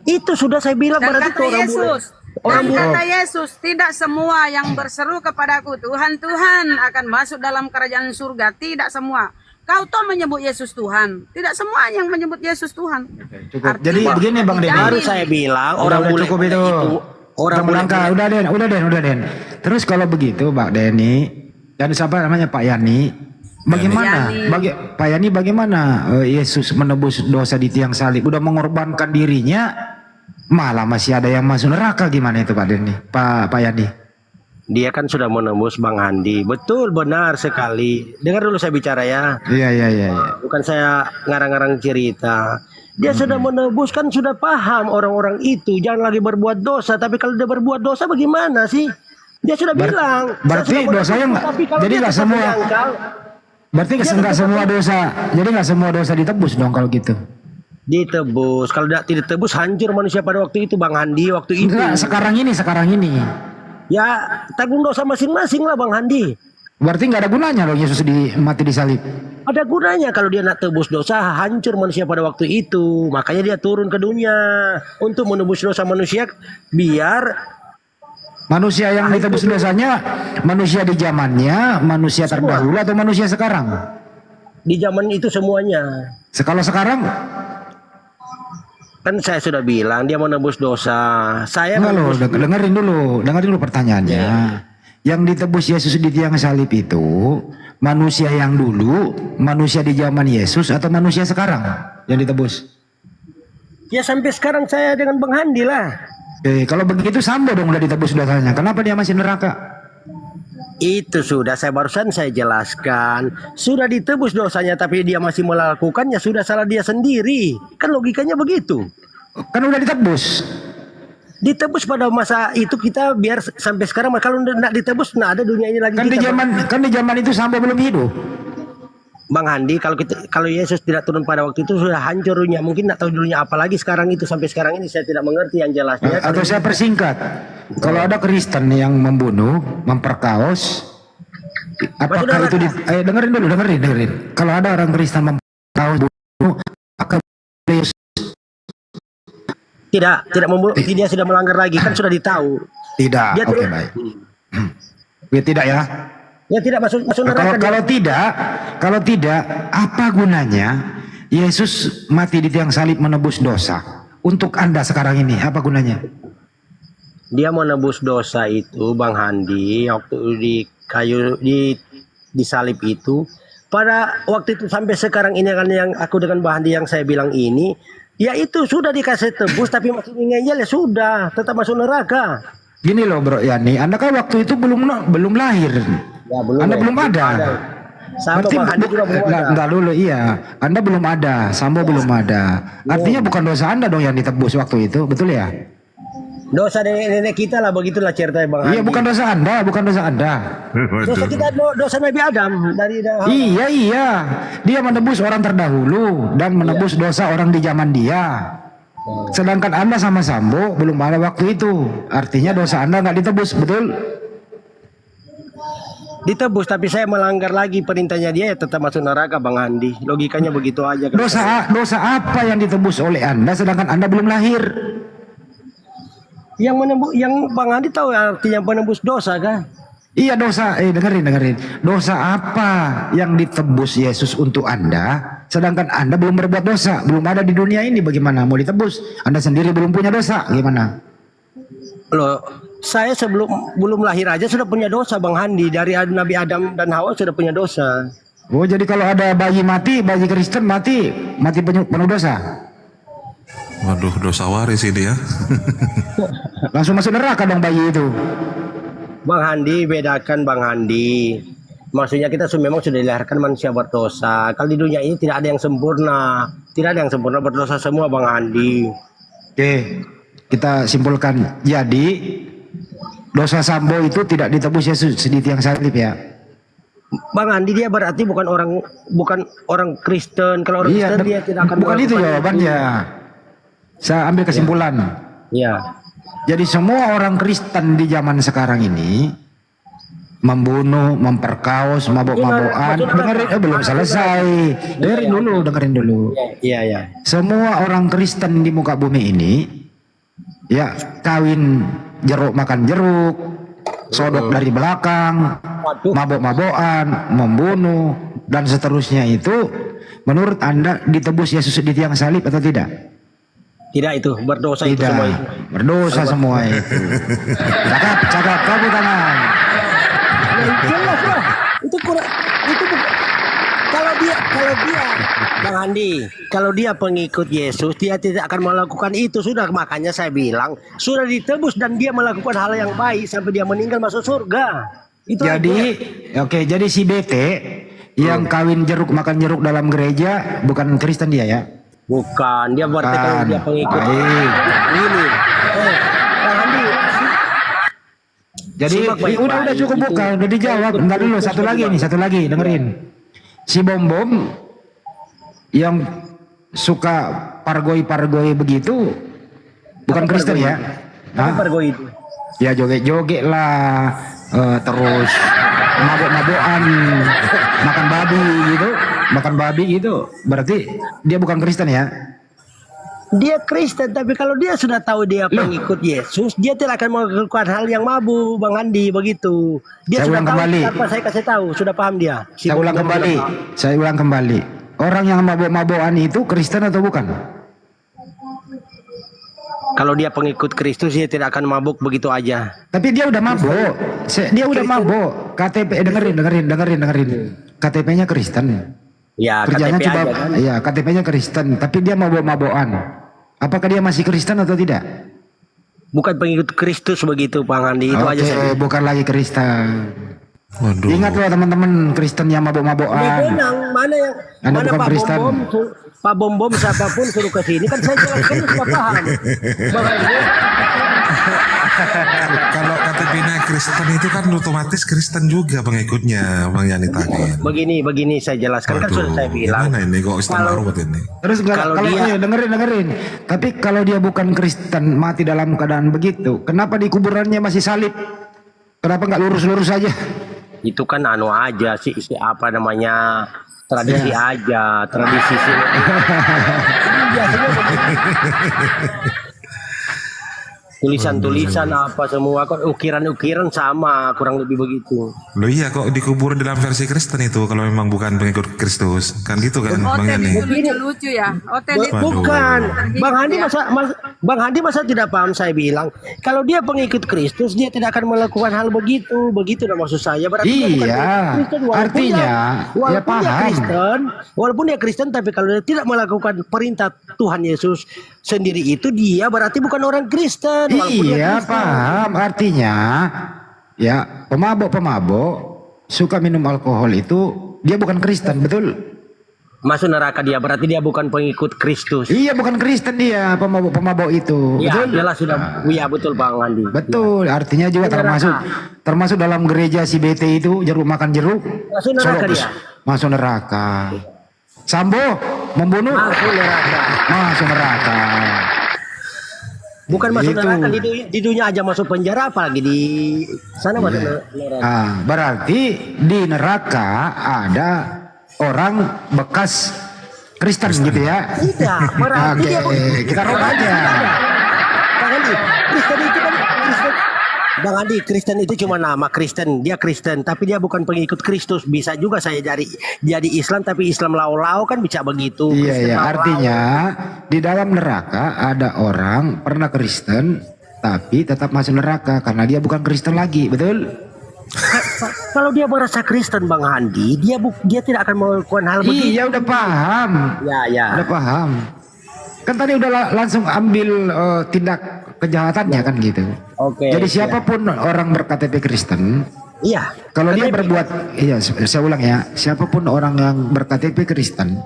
itu sudah saya bilang dan berarti kata itu orang Yesus. orang Dan kata Yesus, tidak semua yang berseru kepadaku Tuhan Tuhan akan masuk dalam kerajaan surga. Tidak semua. Kau toh menyebut Yesus Tuhan. Tidak semua yang menyebut Yesus Tuhan. Cukup. Artinya, Jadi begini Bang Den. baru saya bilang orang Udah bule cukup itu. orang bule. bule Udah Den. Terus kalau begitu Pak Denny dan siapa namanya Pak Yani, bagaimana? Pak Yani bagaimana Yesus menebus dosa di tiang salib? Udah mengorbankan dirinya, malah masih ada yang masuk neraka, gimana itu Pak Denny? Pak Yani? Dia kan sudah menembus Bang Handi. Betul, benar sekali. Dengar dulu saya bicara ya. Iya. Bukan saya ngarang-ngarang cerita. Dia sudah menebus, kan sudah paham orang-orang itu. Jangan lagi berbuat dosa. Tapi kalau dia berbuat dosa bagaimana sih? Dia sudah bilang. Berarti dosanya nggak. Jadi nggak semua. Berarti nggak semua dosa. Jadi nggak semua dosa ditebus dong kalau gitu. Ditebus. Kalau tidak ditebus hancur manusia pada waktu itu Bang Handi. Waktu itu. Enggak, sekarang ini. Ya tanggung dosa masing-masing lah Bang Handi. Berarti nggak ada gunanya loh Yesus mati di salib. Ada gunanya kalau dia nak tebus dosa, hancur manusia pada waktu itu. Makanya dia turun ke dunia untuk menebus dosa manusia, biar Manusia yang ditebus dosanya, manusia di zamannya, manusia terdahulu atau manusia sekarang? di zaman itu semuanya. Kalau sekarang Kan saya sudah bilang dia menebus dosa. Saya enggak loh, menebus dengerin dulu pertanyaannya. Yang ditebus Yesus di tiang salib itu manusia yang dulu, manusia di zaman Yesus atau manusia sekarang yang ditebus? Ya sampai sekarang saya dengan Bang Handi lah. Kalau begitu Sambo dong udah ditebus dosanya. Kenapa dia masih neraka? Itu sudah barusan saya jelaskan. Sudah ditebus dosanya tapi dia masih melakukannya, sudah salah dia sendiri. Kan logikanya begitu. Kan udah ditebus. Ditebus pada masa itu kita biar sampai sekarang, kalau tidak ditebus nah ada dunia ini lagi. Kan di zaman itu Sambo belum hidup. Bang Handi, kalau Yesus tidak turun pada waktu itu sudah hancur dunia. Mungkin tidak tahu dunia apalagi sekarang itu, sampai sekarang ini saya tidak mengerti yang jelasnya. Atau saya persingkat. Kalau ada Kristen yang membunuh, memperkaos, apakah itu dengerin dulu. Kalau ada orang Kristen memperkaos, bunuh, apakah tidak membunuh, dia sudah melanggar lagi, kan sudah ditahu. tidak? Dia Oke, baik. Tidak ya. Ya tidak masuk neraka. Kalau tidak, apa gunanya Yesus mati di tiang salib menebus dosa? Untuk Anda sekarang ini, apa gunanya? Dia menebus dosa itu, Bang Handi, waktu di salib itu. Pada waktu itu sampai sekarang ini kan yang aku dengan Bang Handi yang saya bilang ini, ya itu sudah dikasih tebus tapi masih ngeyel, ya sudah, tetap masuk neraka. Gini loh Bro Yani, Anda kan waktu itu belum lahir. Ya, Anda belum ada. Sama Berarti Bang Handi juga belum ada. Entar dulu, iya. Anda belum ada, Sambo belum ada. Artinya bukan dosa Anda dong yang ditebus waktu itu, betul ya? Dosa nenek kita lah, begitulah ceritanya Bang Handi. Iya, bukan dosa Anda. Dosa kita, dosa Nabi Adam dari Iya. Dia menebus orang terdahulu dan menebus dosa orang di zaman dia. Sedangkan Anda sama Sambo belum ada waktu itu. Artinya dosa Anda nggak ditebus, betul? ditebus, tapi saya melanggar lagi perintahnya dia, ya tetap masuk neraka Bang Handi. Logikanya begitu aja kan. Dosa apa yang ditebus oleh Anda sedangkan Anda belum lahir? Yang Bang Handi tahu artinya penembus dosa kan? Iya, dosa. Dengerin. Dosa apa yang ditebus Yesus untuk Anda Sedangkan Anda belum berbuat dosa, belum ada di dunia ini, bagaimana mau ditebus? Anda sendiri belum punya dosa, gimana? Loh, saya belum lahir aja sudah punya dosa, Bang Handi. Dari Nabi Adam dan Hawa sudah punya dosa. Oh, jadi kalau ada bayi mati, bayi Kristen mati penuh dosa. Waduh, dosa waris ini ya. Langsung masuk neraka dong bayi itu. Bang Handi, bedakan Bang Handi. Maksudnya kita memang sudah dilahirkan manusia berdosa. Kalau di dunia ini tidak ada yang sempurna. Tidak ada yang sempurna, berdosa semua Bang Handi. Oke, kita simpulkan. Jadi dosa Sambo itu tidak ditebus Yesus di tiang salib ya. Bang Andi, dia berarti bukan orang Kristen. Kalau orang Kristen dia tidak akan bukan itu jawabannya. Saya ambil kesimpulan. Ya. Jadi semua orang Kristen di zaman sekarang ini membunuh, memperkaos, mabok-mabokan. Dengerin, belum selesai. Dengerin dulu. Iya. Semua orang Kristen di muka bumi ini ya kawin jeruk makan jeruk, sodok dari belakang, mabok-mabokan, membunuh dan seterusnya itu menurut Anda ditebus Yesus di tiang salib atau tidak? Tidak, itu berdosa. Tidak, itu semua itu. Berdosa semua itu. Cakap kamu tangan. Jelas lah. Itu kurang. Kalau dia Bang Andi, kalau dia pengikut Yesus, dia tidak akan melakukan itu. Sudah, makanya saya bilang sudah ditebus dan dia melakukan hal yang baik sampai dia meninggal masuk surga. Itu jadi si BT yang kawin jeruk makan jeruk dalam gereja bukan Kristen dia ya? Bukan, dia berarti kalau dia pengikut ini. Bang Andi. Jadi udah cukup bukan, udah dijawab. Entar dulu, satu lagi dengerin. Si Bom yang suka pargoi begitu bukan Kristen ya? Pargoi itu. Ya joget-joget lah, terus mabok-mabokan, makan babi gitu. Berarti dia bukan Kristen ya? Dia Kristen, tapi kalau dia sudah tahu dia pengikut Yesus, dia tidak akan melakukan hal yang mabuk, Bang Andi, begitu. Dia sudah tahu apa saya kasih tahu, sudah paham dia. Saya ulang kembali. Orang yang mabok-mabokan itu Kristen atau bukan? Kalau dia pengikut Kristus, dia tidak akan mabuk begitu aja. Tapi dia udah mabuk. Dia udah mabuk. KTP dengerin. KTP-nya Kristen. Ya, kerjanya KTP coba aja, kan? Ya, KTP-nya Kristen, tapi dia mabok-mabokan. Apakah dia masih Kristen atau tidak? Bukan pengikut Kristus begitu, Bang Andi. Itu aja saya. Bukan lagi Kristen. Waduh. Ingat loh teman-teman, Kristen yang mabok-mabokan. Mana yang Anda bukan Pak Kristen. Pak Bom siapapun suruh ke sini kan saya jelaskan sudah paham. Kalau KTP-nya Kristen itu kan otomatis Kristen juga pengikutnya, Bang Yani tadi. Begini saya jelaskan. Kan sudah saya bilang. Gimana ini kok Islam marut ini? Terus kalau dia dengerin. Tapi kalau dia bukan Kristen, mati dalam keadaan begitu, kenapa di kuburannya masih salib? Kenapa nggak lurus-lurus aja? Itu kan aja sih apa namanya? Tradisi aja, tradisi sih. Tulisan-tulisan apa semua kok ukiran-ukiran sama kurang lebih begitu. Loh iya kok dikubur dalam versi Kristen itu kalau memang bukan pengikut Kristus kan gitu kan Bang Yani? Lucu ya. Bukan. Bang Handi masa tidak paham saya bilang kalau dia pengikut Kristus dia tidak akan melakukan hal begitu dah maksud saya berarti dia bukan Kristen artinya dia paham. Walaupun dia Kristen tapi kalau dia tidak melakukan perintah Tuhan Yesus sendiri itu dia berarti bukan orang Kristen. Iya paham, artinya ya pemabok suka minum alkohol itu dia bukan Kristen, betul? Masuk neraka dia berarti dia bukan pengikut Kristus. Iya bukan Kristen dia pemabok itu, ya, betul? Jelas sudah, iya betul Bang Andi. Betul, ya. Artinya juga termasuk dalam gereja si BT itu jeruk makan jeruk. Masuk neraka dia. Masuk neraka. Sambo membunuh. Masuk neraka. Bukan masuk neraka di dunia aja masuk penjara apalagi di sana masuk neraka. Berarti di neraka ada orang bekas Kristen gitu ya? Tidak, berarti dia kita rob aja. Kristen itu kan Bang Andi, Kristen itu cuma nama Kristen. Dia Kristen, tapi dia bukan pengikut Kristus. Bisa juga saya jadi Islam, tapi Islam lau-lau kan bisa begitu. Iya, Kristen ya. lau-lau. Artinya di dalam neraka ada orang pernah Kristen, tapi tetap masuk neraka karena dia bukan Kristen lagi, betul? Kalau dia merasa Kristen, Bang Andi, dia tidak akan melakukan hal begitu. Iya, udah paham. Ya. Udah paham. Kan tadi udah langsung ambil tindak kejahatannya kan gitu. Oke. Jadi siapapun orang berKTP Kristen, Iya. kalau dia KTP. berbuat, iya saya ulang ya, siapapun orang yang berKTP Kristen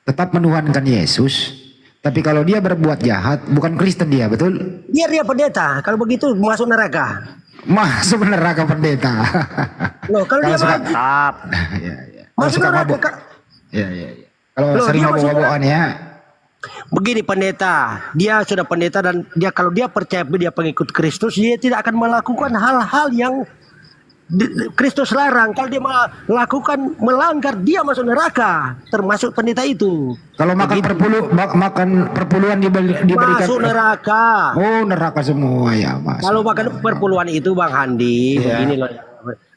tetap menuhankan Yesus. Tapi kalau dia berbuat jahat, bukan Kristen dia, betul? Biar dia pendeta. Kalau begitu masuk neraka. Masuk neraka pendeta. Loh, kalau dia suka, mabuk, ya, ya. Kalau masuk suka neraka. mabuk, ya. Kalau Loh, sering dia masuk mabuk-mabukan ya. Begini pendeta, dia sudah pendeta dan kalau dia percaya dia pengikut Kristus, dia tidak akan melakukan hal-hal yang Kristus larang. Kalau dia melakukan melanggar, dia masuk neraka, termasuk pendeta itu. Kalau makan perpuluhan diberikan Masuk neraka. Oh, neraka semua ya, Mas. Kalau makan perpuluhan itu Bang Handi, begini loh.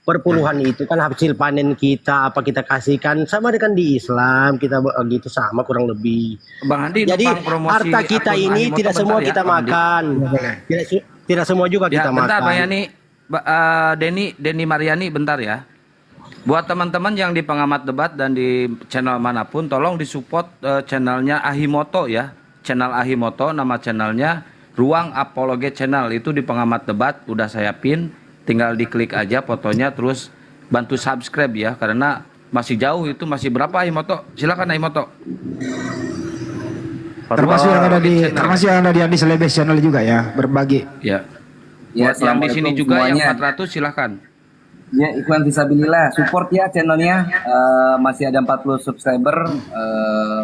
Perpuluhan itu kan hasil panen kita, apa kita kasihkan sama dengan di Islam, kita gitu sama kurang lebih. Bang Andi, Jadi numpang promosi harta kita akun ini Animoto tidak bentar semua ya, kita Bang Andi. makan. Tidak semua juga Ya, kita bentar makan. Bang Yani, Denny Mariani, bentar ya. Buat teman-teman yang di pengamat debat dan di channel manapun, tolong disupport channelnya Ahimoto ya. Channel Ahimoto, nama channelnya Ruang Apologet Channel. Itu di pengamat debat, udah saya pin. Tinggal diklik aja fotonya, terus bantu subscribe ya. Karena masih jauh itu, masih berapa Ahimoto? Silakan Ahimoto. Termasuk yang ada di Andi Selebes channel juga ya, berbagi. Ya. Ya, Buat yang di sini juga semuanya. yang 400 silahkan. Ya, Ikhwan Fisabilillah, support ya channelnya. Masih ada 40 subscriber.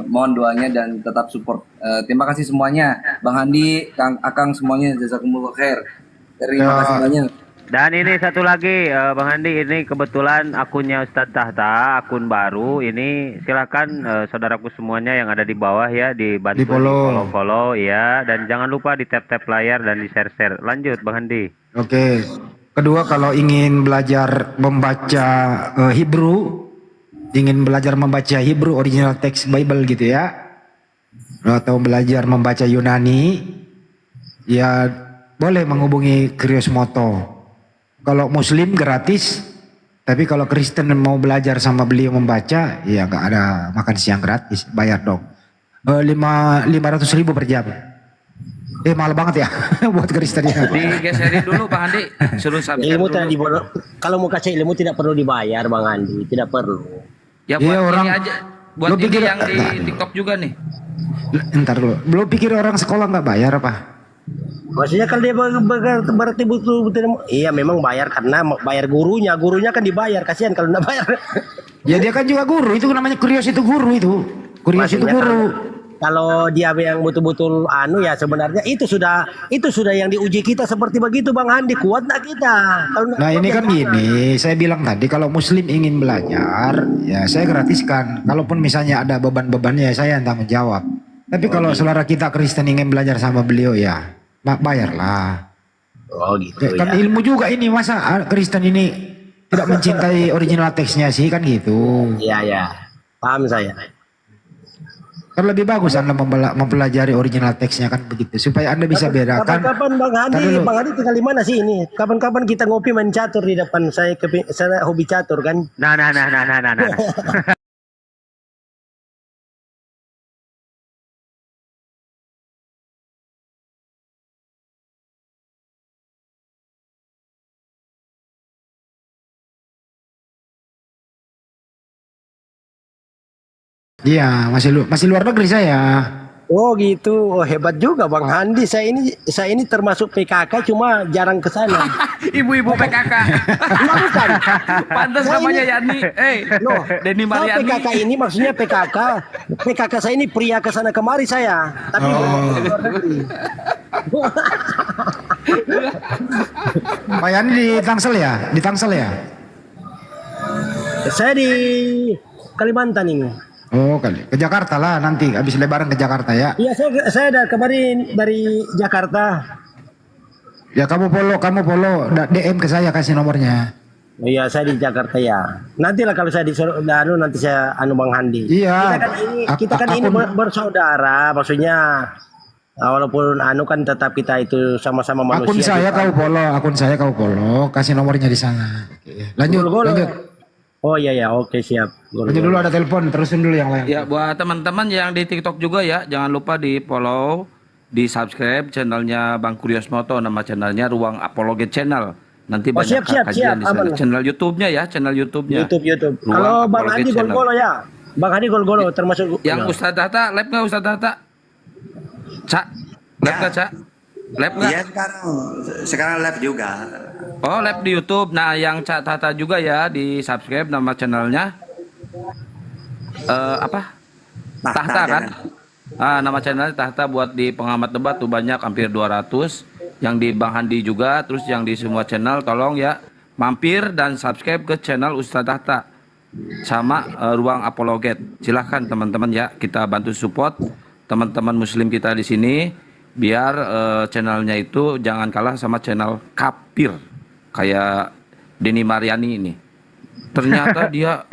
Mohon doanya dan tetap support. Terima kasih semuanya, Bang Handi, Kang Akang semuanya, jazakumullah khair. Terima kasih banyak. Dan ini satu lagi Bang Andi, ini kebetulan akunnya Ustadz Tahta, akun baru. Ini silakan saudaraku semuanya yang ada di bawah ya, dibantu follow ya, dan jangan lupa di tap layar dan di share. Lanjut Bang Andi. Oke. Kedua, kalau ingin belajar membaca Hebrew, ingin belajar membaca Hebrew original text Bible gitu ya, atau belajar membaca Yunani, ya boleh menghubungi Krios Moto. Kalau Muslim gratis, tapi kalau Kristen mau belajar sama beliau membaca, ya nggak ada makan siang gratis, bayar dong. 500.000 per jam. Mahal banget ya buat Kristen ya. Digeserin dulu Bang Andi, suruh subscribe Ilmu dulu. kalau mau kasih ilmu tidak perlu dibayar Bang Andi, tidak perlu. Ya buat Iya, orang- ini aja, buat Lo ini pikir- yang di TikTok juga nih. Ntar dulu, belum pikir orang sekolah nggak bayar apa? Maksudnya kalau dia berarti betul-betul, iya memang bayar karena bayar gurunya kan dibayar, kasihan kalau nggak bayar. Ya dia kan juga guru, itu namanya Krios itu guru itu. Krios itu Maksudnya guru. Kalau dia yang betul-betul ya sebenarnya itu sudah yang diuji kita seperti begitu Bang Handi, kuat nggak kita? Kalau nggak Nah kuat, ini ya kan jangan. gini, saya bilang tadi kalau Muslim ingin belajar, ya saya gratiskan. Kalaupun misalnya ada beban-bebannya, saya yang tanggung jawab. Tapi kalau saudara kita Kristen ingin belajar sama beliau, ya bayarlah. Oh gitu Ya, kan ya. ilmu juga ini, masa Kristen ini tidak mencintai original teksnya sih, kan gitu. Iya, paham saya. Kan lebih bagus Anda mempelajari original teksnya, kan begitu, supaya Anda bisa bedakan. Kapan-kapan Bang Ntar Handi, dulu. Bang Handi tinggal di mana sih ini? Kapan-kapan kita ngopi main catur di depan saya, saya hobi catur kan? Nah. Iya, masih luar negeri saya. Oh gitu, oh, hebat juga Bang Handi. Saya ini termasuk PKK, cuma jarang ke sana. Ibu-ibu PKK. Bukan. Pantas Saya namanya ini- Yani. Loh, Denny saya Mariani. PKK ini maksudnya PKK saya ini pria ke sana kemari saya. Tapi luar negeri. Pak Yani di Tangsel ya? Di Tangsel ya? Saya di Kalimantan ini. Oh, kali ke Jakarta lah nanti habis Lebaran ke Jakarta ya. Iya, saya kemarin dari Jakarta. Ya kamu follow, DM ke saya, kasih nomornya. Iya, saya di Jakarta ya. Nantilah kalau saya nanti saya Bang Handi. Iya. Kita kan ini bersaudara, maksudnya walaupun kan tetap kita itu sama-sama manusia. Akun saya kau follow, kasih nomornya di sana. Oke. Lanjut. Oh iya, oke siap. Lanjut dulu, ada telepon, terusin dulu yang lain. Ya, buat teman-teman yang di TikTok juga ya, jangan lupa di follow, di subscribe channelnya Bang Kuriosmoto, nama channelnya Ruang Apologet Channel. Nanti banyak kajian di sana. Channel YouTube-nya ya, channel YouTube-nya. YouTube. Ruang Kalau Bang Apologet Handi Channel. Golgolo ya. Bang Handi Golgolo termasuk Yang Ustadz Tahta, live nggak Ustadz Tahta? Cak, live nggak Cak? Live nggak? Iya, sekarang live juga. Oh, live di YouTube. Nah, yang Cak Tahta juga ya, di subscribe nama channelnya. Apa? Tahta kan? Nama channelnya Tahta, buat di pengamat debat tuh banyak, hampir 200. Yang di Bang Handi juga, terus yang di semua channel, tolong ya mampir dan subscribe ke channel Ustadz Tahta sama Ruang Apologet. Silahkan teman-teman ya, kita bantu support teman-teman muslim kita di sini biar channelnya itu jangan kalah sama channel kafir kayak Denny Mariani ini. Ternyata dia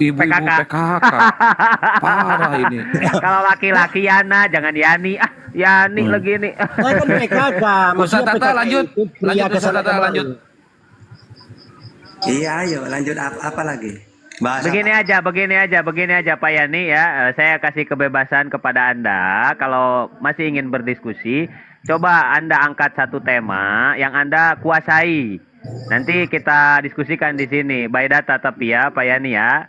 ibu-ibu PKK. Parah ini. Kalau laki-laki Yana, jangan Yani. Yani lagi nih. Saya kan PKK. Ustadz Tahta lanjut. Ustadz Tahta lanjut. Iya, ayo lanjut apa lagi? Begini aja Pak Yani ya. Saya kasih kebebasan kepada Anda. Kalau masih ingin berdiskusi, coba Anda angkat satu tema yang Anda kuasai. Nanti kita diskusikan di sini. By data tapi ya Pak Yani ya.